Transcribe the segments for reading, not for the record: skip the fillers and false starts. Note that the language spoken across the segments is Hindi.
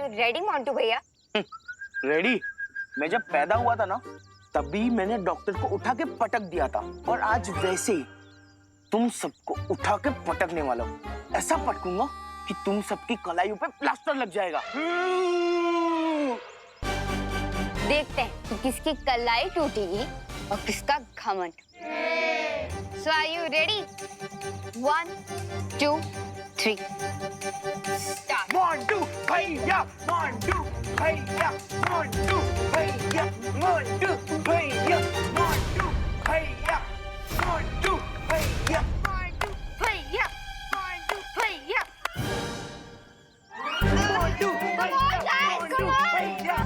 रेडी मोंटू भैया? रेडी? मैं जब पैदा हुआ था ना, तभी मैंने डॉक्टर को उठा के पटक दिया था, और आज वैसे ही तुम सबको उठा के पटकने वाला हूँ। ऐसा पटकूंगा कि तुम सबकी कलाइयों पे प्लास्टर लग जाएगा। देखते हैं कि किसकी कलाई टूटेगी और किसका घमंड। So are you ready? 1, 2, 3. Start. Montu भैया, मोंटू भैया, मोंटू भैया, मोंटू भैया, मोंटू भैया, मोंटू भैया, मोंटू भैया, मोंटू भैया। मोंटू भैया, मोंटू भैया।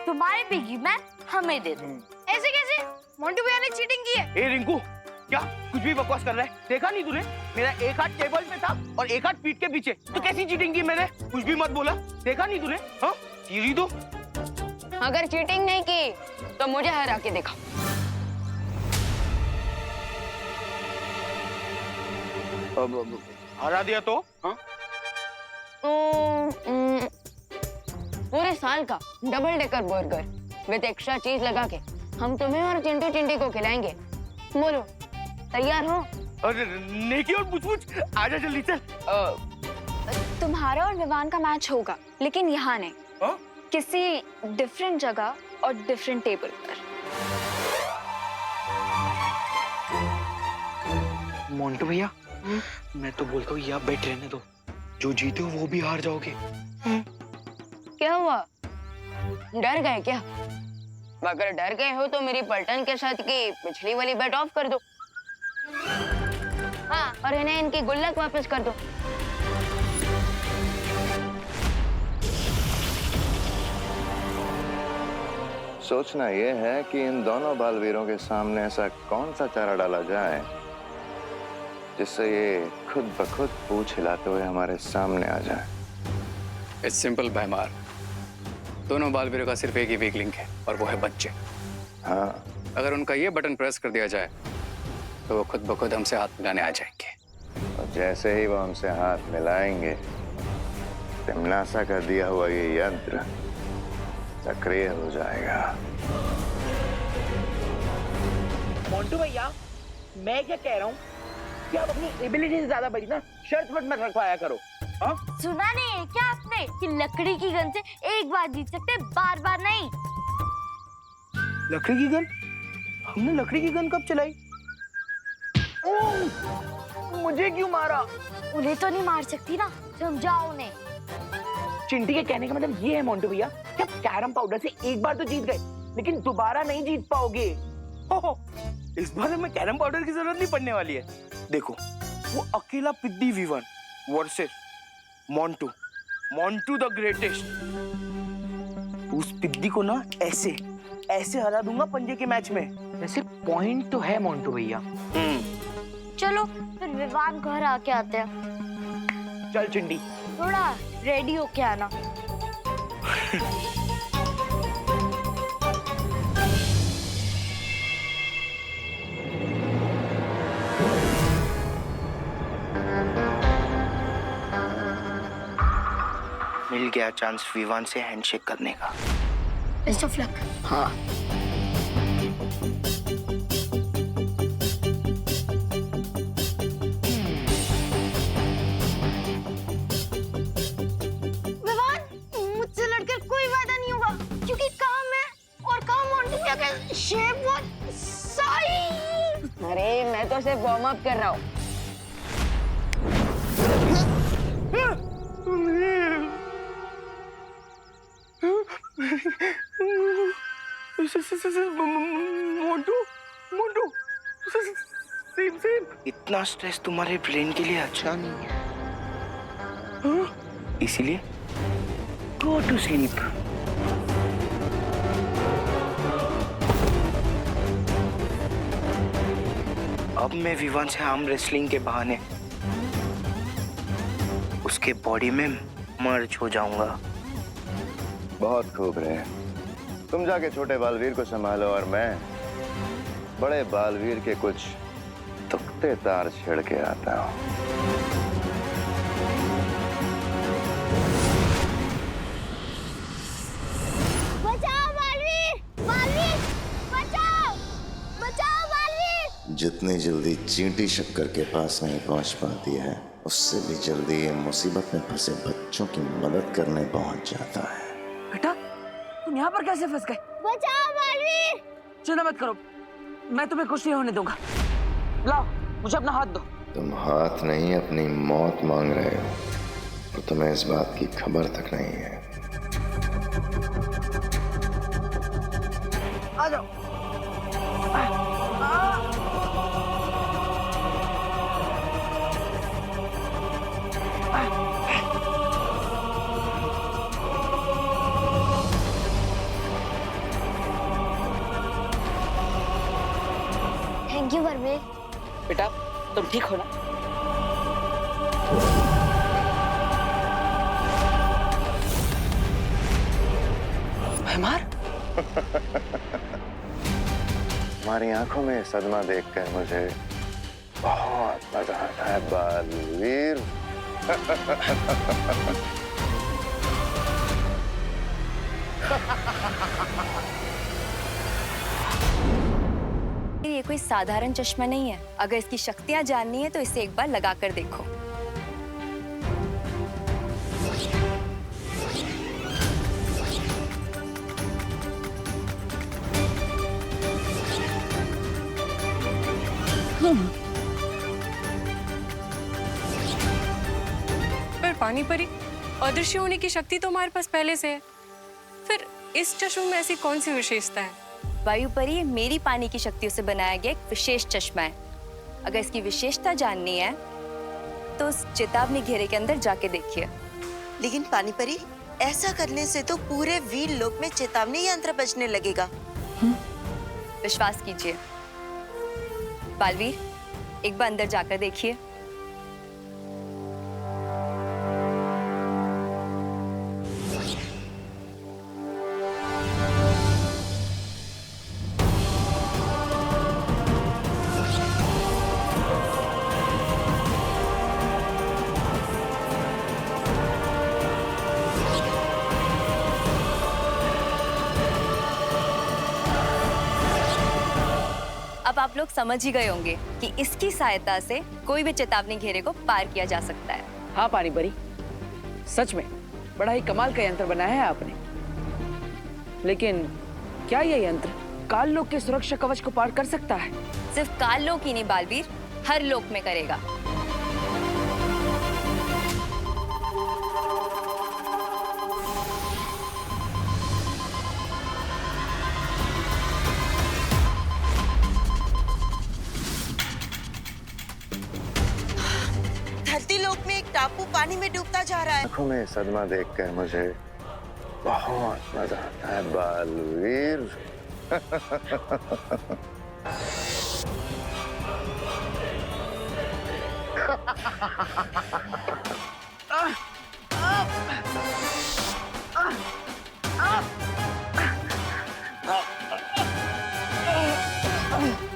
तुम्हारे बिगी मैन हमें दे दो। ऐसे कैसे? मोंटू भैया ने चीटिंग की है। ए रिंकू, क्या कुछ भी बकवास कर रहा है? देखा नहीं तूने? मेरा एक हाथ टेबल पे था और एक हाथ पीठ के पीछे। तो कैसी चीटिंग की मैंने? कुछ भी मत बोला। देखा नहीं तूने? हाँ, सीरी दो। अगर चीटिंग नहीं की तो मुझे हरा के दिखा। हरा दिया तो? हाँ? पूरे साल का double decker burger with extra चीज लगा के हम तुम्हें और चिंटू चिंटी को खिलाएंगे। बोलो, तैयार हो? अरे नेकी और पूछ आजा जल्दी चल। तुम्हारा और विवान का मैच होगा, लेकिन यहाँ नहीं। हाँ? किसी डिफरेंट जगह और डिफरेंट टेबल पर। मोंटू भैया, मैं तो बोलता हूँ यहाँ बैठ रहने दो। जो जीते हो वो भी हार जाओगे। क्या हुआ? डर गए क्या? अगर डर गए हो तो मेरी पलटन के साथ की पिछली वाली बेट ऑफ कर दो। हाँ, और इन्हें इनकी गुल्लक वापस कर दो। सोचना यह है कि इन दोनों बालवीरों के सामने ऐसा कौन सा चारा डाला जाए जिससे ये खुद ब खुद पूंछ हिलाते हुए हमारे सामने आ जाए। इट्स सिंपल भैमार। दोनों बालवीरों का सिर्फ एक ही वीक लिंक है और वो है बच्चे। हाँ, अगर उनका ये बटन प्रेस कर दिया जाए तो वो खुद ब खुद हमसे हाथ मिलाने आ जाएंगे। और जैसे ही वो हमसे हाथ मिलाएंगे, तिमनासा का दिया हुआ ये यंत्र सक्रिय हो जाएगा। मोंटू भैया, मैं क्या कह रहा हूँ कि आप अपनी एबिलिटी से ज्यादा बड़ी ना शर्त मत रखवाया करो। हाँ? सुना नहीं है क्या आपने कि लकड़ी की गन से एक बार जीत सकते, बार बार नहीं। लकड़ी की गन? हमने लकड़ी की गन कब चलाई? ओह, मुझे क्यों मारा? उन्हें तो नहीं मार सकती ना, समझाओ उन्हें। चिंटी के कहने का मतलब ये है मोंटू भैया कि आप कैरम पाउडर से एक बार तो जीत गए, लेकिन दोबारा नहीं जीत पाओगे। ओह, इस बार हमें कैरम पाउडर की जरूरत नहीं पड़ने वाली है। देखो, वो अकेला पिद्दी Vivan versus Montu the greatest. उस पिद्दी को ना ऐसे हरा दूंगा पंजे के मैच में। वैसे पॉइंट तो है मोंटू भैया। चलो फिर विवान घर आके आते हैं। चल चिंटी। थोड़ा रेडी होके आना। मिल गया चांस विवान से हैंडशेक करने का। Best of luck. हाँ। विवान, मुझसे लड़कर कोई वादा नहीं होगा, क्योंकि काम है और काम मोंटू भैया का शेप बहुत सही। अरे मैं तो सिर्फ वार्म अप कर रहा हूँ। मोंटू सेम। इतना स्ट्रेस तुम्हारे ब्रेन के लिए अच्छा नहीं है। इसीलिए Go to sleep. अब मैं विवान से आर्म रेसलिंग के बहाने उसके बॉडी में मर्ज हो जाऊंगा। बहुत खूब रहे। तुम जाके छोटे बालवीर को संभालो और मैं बड़े बालवीर के कुछ तुक्ते तार छेड़ के आता हूँ। बचाओ बालवीर, बालवीर, बचाओ, बचाओ बालवीर। जितनी जल्दी चींटी शक्कर के पास नहीं पहुंच पाती है, उससे भी जल्दी ये मुसीबत में फंसे बच्चों की मदद करने पहुंच जाता है। बेटा, तुम यहाँ पर कैसे फंस गए? बचाओ बालवीर। चिंता मत करो, मैं तुम्हें कुछ नहीं होने दूंगा। लाओ, मुझे अपना हाथ दो। तुम हाथ नहीं अपनी मौत मांग रहे हो और तुम्हें इस बात की खबर तक नहीं है। आ जाओ। Thank you Balveer. बेटा, तुम ठीक हो ना? भैमार? तुम्हारी आंखों में सदमा देखकर मुझे बहुत मजा आता है बालवीर। ये कोई साधारण चश्मा नहीं है। अगर इसकी शक्तियां जाननी है तो इसे एक बार लगा कर देखो। पर पानी परी, अदृश्य होने की शक्ति तो हमारे पास पहले से है। फिर इस चश्मे में ऐसी कौन सी विशेषता है? वायु परी, ये मेरी पानी की शक्तियों से बनाया गया एक विशेष चश्मा है। अगर इसकी विशेषता जाननी है तो उस चेतावनी घेरे के अंदर जाके देखिए। लेकिन पानी परी, ऐसा करने से तो पूरे वीर लोक में चेतावनी यंत्र बजने लगेगा। विश्वास कीजिए। बालवीर, एक बार अंदर जाकर देखिए। अब आप लोग समझ ही गए होंगे कि इसकी सहायता से कोई भी चेतावनी घेरे को पार किया जा सकता है। हाँ पानी परी, सच में बड़ा ही कमाल का यंत्र बनाया है आपने। लेकिन क्या ये यंत्र काल लोक के सुरक्षा कवच को पार कर सकता है? सिर्फ काल लोक ही नहीं बालवीर, हर लोक में करेगा। धरती लोक में एक टापू पानी में डूबता जा रहा है। आंखों में सदमा देखकर मुझे बहुत मजा आता है बालवीर।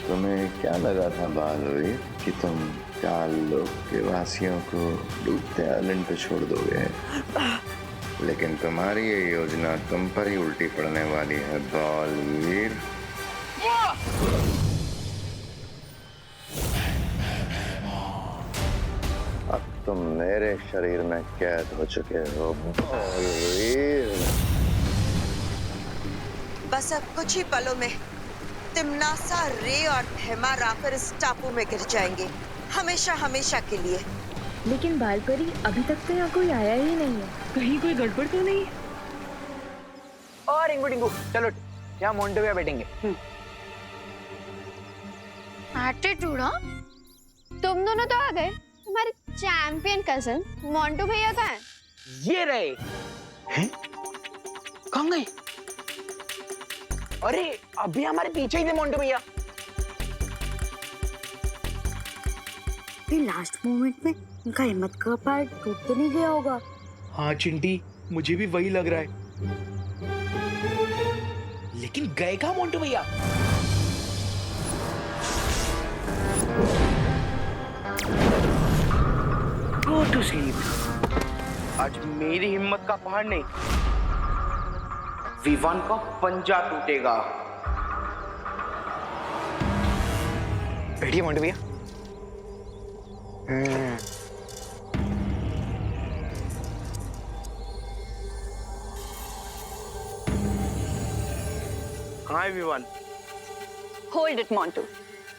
तुम्हें क्या लगा था बालवीर कि तुम काल लोक के वासियों को डूबते आइलैंड पे छोड़ दोगे? लेकिन तुम्हारी ये योजना तुम पर ही उल्टी पड़ने वाली है बालवीर। अब तुम मेरे शरीर में कैद हो चुके हो बालवीर। बस अब कुछ ही पलों में तिमनासा, रे और भैमार आकर इस टापू में गिर जाएंगे, हमेशा हमेशा के लिए। लेकिन बालपरी, अभी तक तो यहाँ कोई आया ही नहीं है। कहीं कोई गड़बड़ तो नहीं? और रिंगू डिंगू, चलो यहाँ मोंटो भैया बैठेंगे। एटीट्यूड, हाँ? तुम दोनों तो आ गए, तुम्हारे चैंपियन कजन मोंटू भैया कहाँ है? ये रहे। कहाँ गए? अरे अभी हमारे पीछे ही थे मोंटू भैया। लास्ट मोमेंट में उनका हिम्मत का पैर टूट तो नहीं गया होगा? हाँ चिंटी, मुझे भी वही लग रहा है। लेकिन गए कहाँ मोंटू भैया? Go to sleep. आज मेरी हिम्मत का पहाड़ नहीं, विवान का पंजा टूटेगा। बैठिए मोंटू भैया। हाँ विवान। होल्ड इट मोंटू,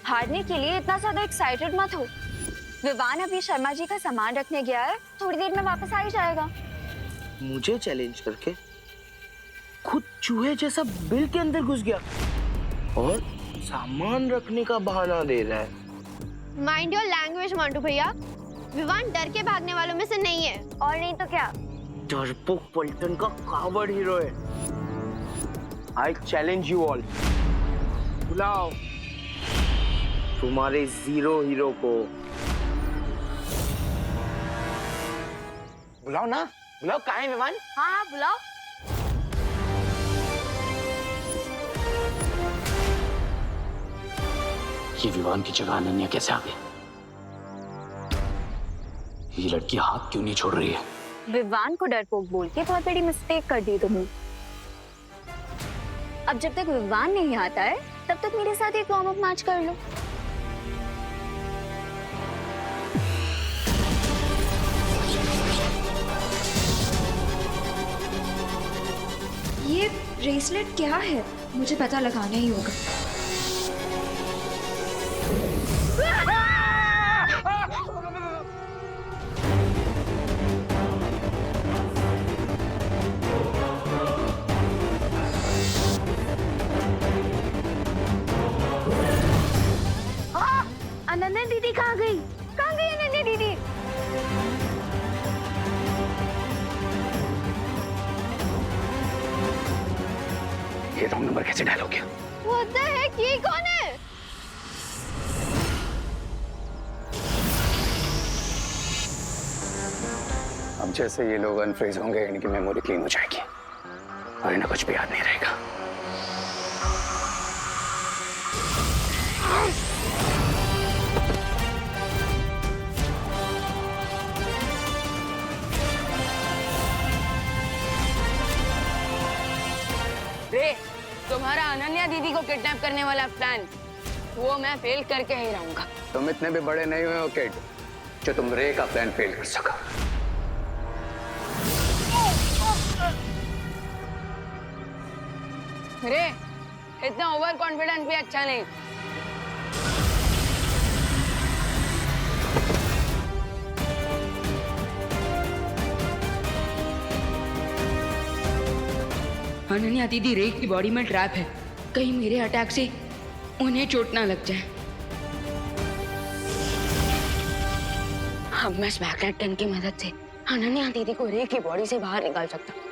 हारने के लिए इतना ज्यादा एक्साइटेड मत हो। विवान अभी शर्मा जी का सामान रखने गया है, थोड़ी देर में वापस आ ही जाएगा। मुझे चैलेंज करके खुद चूहे जैसा बिल के अंदर घुस गया और सामान रखने का बहाना दे रहा है। माइंड योर लैंग्वेज मोंटू भैया, विवान डर के भागने वालों में से नहीं है। और नहीं तो क्या? डरपोक पलटन का कावड़ हीरो है। आई चैलेंज यू ऑल, बुलाओ तुम्हारे जीरो हीरो को। बुलाओ ना, बुलाओ। कहाँ है विवान? हाँ बुलाओ। ये विवान की जगह अनन्या कैसे आ गई? ये लड़की हाथ क्यों नहीं छोड़ रही है? विवान को डरपोक बोल के बहुत बड़ी मिस्टेक कर दी तुमने। अब जब तक विवान नहीं आता है तब तक मेरे साथ एक वार्म अप मैच कर लो। ये ब्रेसलेट क्या है? मुझे पता लगाना ही होगा। अनन्या दीदी कहाँ गई? कहाँ गई अनन्या दीदी? ये रॉन्ग नंबर कैसे डायल हो गया? What the heck? ये कौन है? अब जैसे ये लोग अनफ्रीज होंगे, इनकी मेमोरी क्लीन हो जाएगी और इन्हें कुछ भी याद नहीं रहेगा। रे, तुम्हारा अनन्या दीदी को किडनैप करने वाला प्लान वो मैं फेल करके ही रहूंगा। तुम इतने भी बड़े नहीं हुए हो किड, जो तुम रे का प्लान फेल कर सको। रे, इतना ओवर कॉन्फिडेंस भी अच्छा नहीं। अनन्या दीदी रे की बॉडी में ट्रैप है, कहीं मेरे अटैक से उन्हें चोट ना लग जाए। अब मैं स्मैकनेट गन की मदद से अनन्या दीदी को रे की बॉडी से बाहर निकाल सकता हूँ।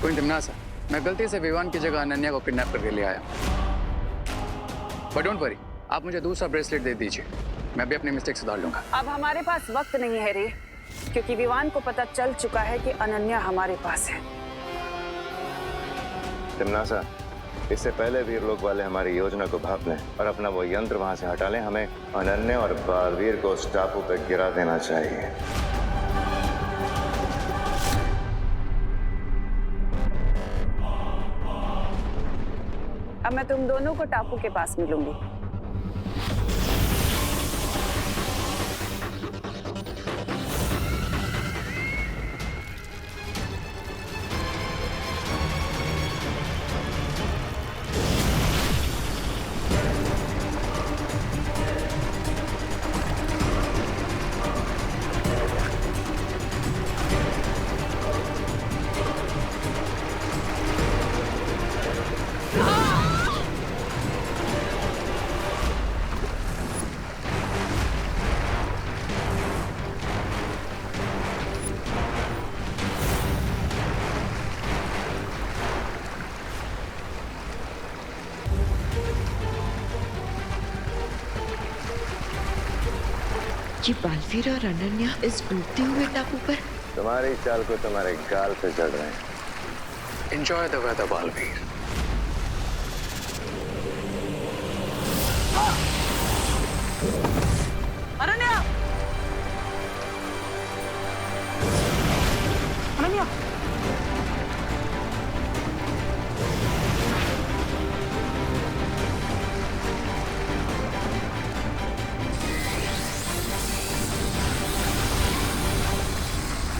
क्वीन टिमनासा, मैं गलती से विवान की जगह अनन्या को किडनैप करके ले आया। बट डोंट वरी, आप मुझे दूसरा ब्रेसलेट दे दीजिए, मैं भी अपनी मिस्टेक सुधार लूंगा। अब हमारे पास वक्त नहीं है रे, क्योंकि विवान को पता चल चुका है कि अनन्या हमारे पास है। टिमनासा, इससे पहले वीर लोग वाले हमारी योजना को भाप लें और अपना वो यंत्र वहां से हटा लें, हमें अनन्या और बालवीर को उस टापू पे गिरा देना चाहिए। अब मैं तुम दोनों को टापू के पास मिलूंगी। ये बालवीर और अनन्या इस डूबते हुए टापू पर तुम्हारी चाल को तुम्हारे गाल पे चढ़ रहे हैं। Enjoy the weather Baalveer. Ananya! Ananya!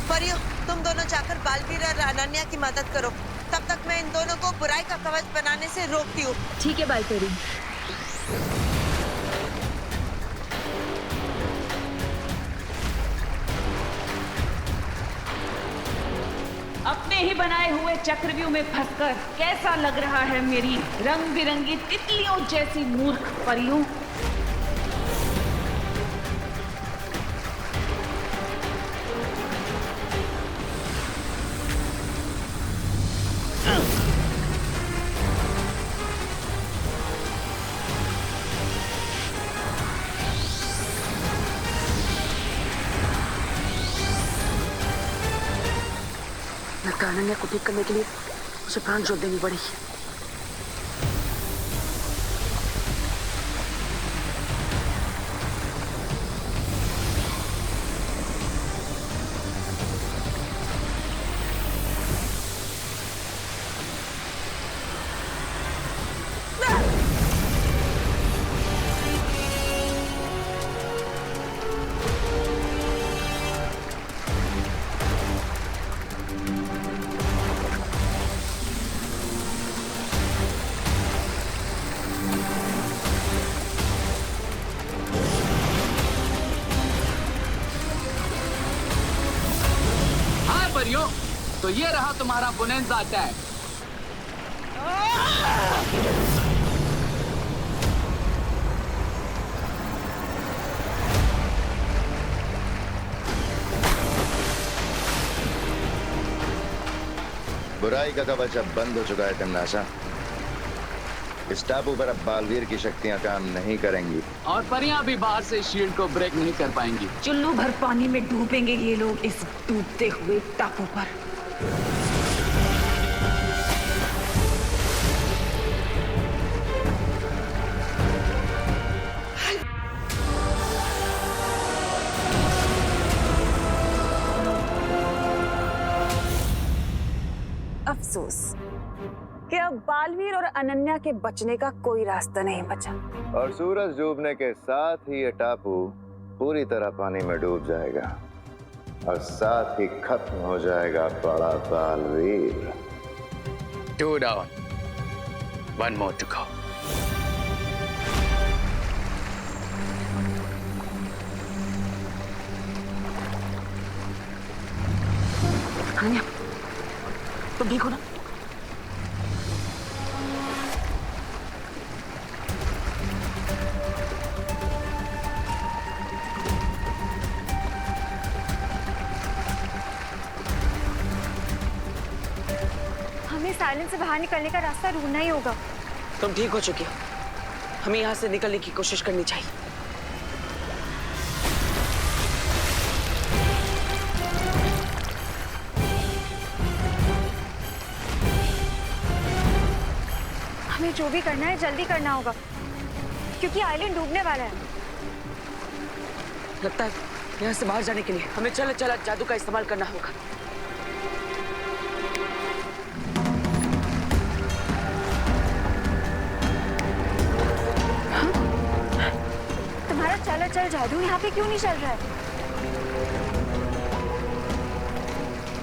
परियों, तुम दोनों जाकर बालवीर और अनन्या की मदद करो। तब तक मैं इन दोनों को बुराई का कवच बनाने से रोकती हूँ। ठीक है बालपरी। अपने ही बनाए हुए चक्रव्यूह में फंसकर कैसा लग रहा है मेरी रंग बिरंगी तितलियों जैसी मूर्ख परियों? लगता है अनन्या को ठीक करने के लिए उसे प्राण जोत देनी पड़ेगी। तो ये रहा तुम्हारा बोनेंजा अटैक। बुराई का कवच अब बंद हो चुका है तिमनासा। इस टापू पर अब बालवीर की शक्तियां काम नहीं करेंगी और परियां भी बाहर से शील्ड को ब्रेक नहीं कर पाएंगी। चुल्लू भर पानी में डूबेंगे ये लोग इस डूबते हुए टापू पर। अफसोस कि अब बालवीर और अनन्या के बचने का कोई रास्ता नहीं बचा। और सूरज डूबने के साथ ही ये टापू पूरी तरह पानी में डूब जाएगा और साथ ही खत्म हो जाएगा बड़ा Baalveer. 2 down, 1 more to go. Ananya, तुम ठीक हो ना? हमें साइलेंस से बाहर निकलने का रास्ता ढूंढना ही होगा। तुम ठीक हो चुकी हो, हमें यहाँ से निकलने की कोशिश करनी चाहिए। हमें जो भी करना है जल्दी करना होगा क्योंकि आइलैंड डूबने वाला है। लगता है यहाँ से बाहर जाने के लिए हमें चला चला जादू का इस्तेमाल करना होगा। हमारा जादू यहाँ पे क्यों नहीं चल रहा है?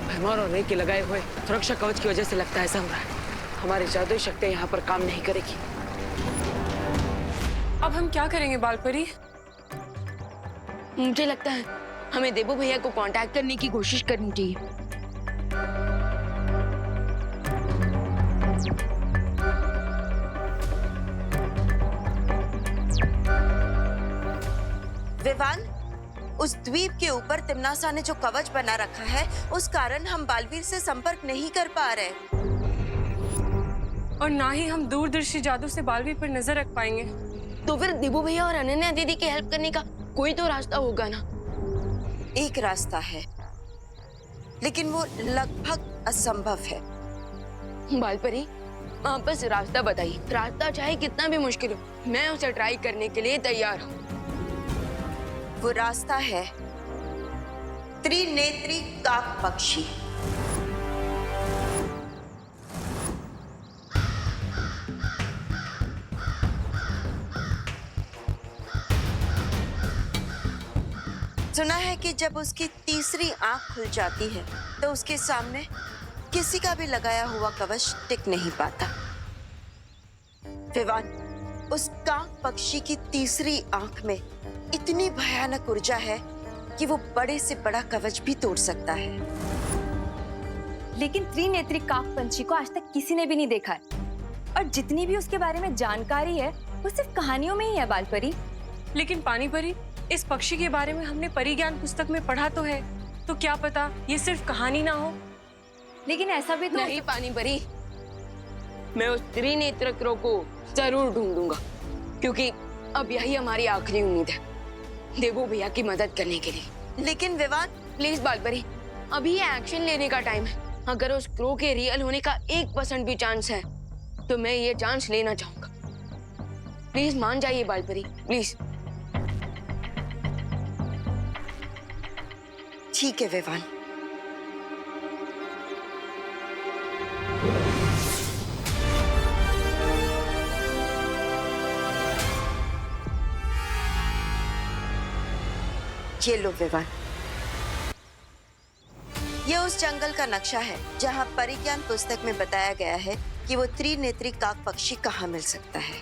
भरमार और रे के लगाए हुए सुरक्षा कवच की वजह से लगता है ऐसा हो रहा है। हमारी जादुई शक्तियाँ यहाँ पर काम नहीं करेगी। अब हम क्या करेंगे बालपरी? मुझे लगता है हमें देबू भैया को कांटेक्ट करने की कोशिश करनी चाहिए। विवान, उस द्वीप के ऊपर तिम्नासा ने जो कवच बना रखा है, उस कारण हम बालवीर से संपर्क नहीं कर पा रहे। और ना ही हम दूरदर्शी जादू से बालवीर पर नजर रख पाएंगे। तो फिर देबू भैया और अनन्या दीदी की हेल्प करने का कोई तो रास्ता होगा ना? एक रास्ता है, लेकिन वो लगभग असंभव है। बालपरी, आप बस रास्ता बताइए। रास्ता चाहे कितना भी मुश्किल हो, मैं उसे ट्राई करने के लिए तैयार हूँ। वो रास्ता है त्रिनेत्री काक पक्षी। सुना है कि जब उसकी तीसरी आंख खुल जाती है तो उसके सामने किसी का भी लगाया हुआ कवच टिक नहीं पाता। विवान, उस काक पक्षी की तीसरी आंख में इतनी भयानक ऊर्जा है कि वो बड़े से बड़ा कवच भी तोड़ सकता है। लेकिन त्रिनेत्री काक पंछी को आज तक किसी ने भी नहीं देखा है, और जितनी भी उसके बारे में जानकारी है वो सिर्फ कहानियों में ही है बालपरी। लेकिन पानी परी, इस पक्षी के बारे में हमने परिज्ञान पुस्तक में पढ़ा तो है, तो क्या पता ये सिर्फ कहानी ना हो। लेकिन ऐसा भी तो नहीं पानी परी, मैं उस त्रिनेत्र क्रो को जरूर ढूंढूंगा, क्योंकि अब यही हमारी आखिरी उम्मीद है देबू भैया की मदद करने के लिए। लेकिन विवान, प्लीज बालपरी, अभी ये एक्शन लेने का टाइम है। अगर उस क्रो के रियल होने का 1% भी चांस है तो मैं ये चांस लेना चाहूंगा। प्लीज मान जाइए बालपरी, प्लीज। ठीक है विवान। ये लो विवान, ये उस जंगल का नक्शा है जहां परिज्ञान पुस्तक में बताया गया है कि वो त्रिनेत्री काक पक्षी कहाँ मिल सकता है।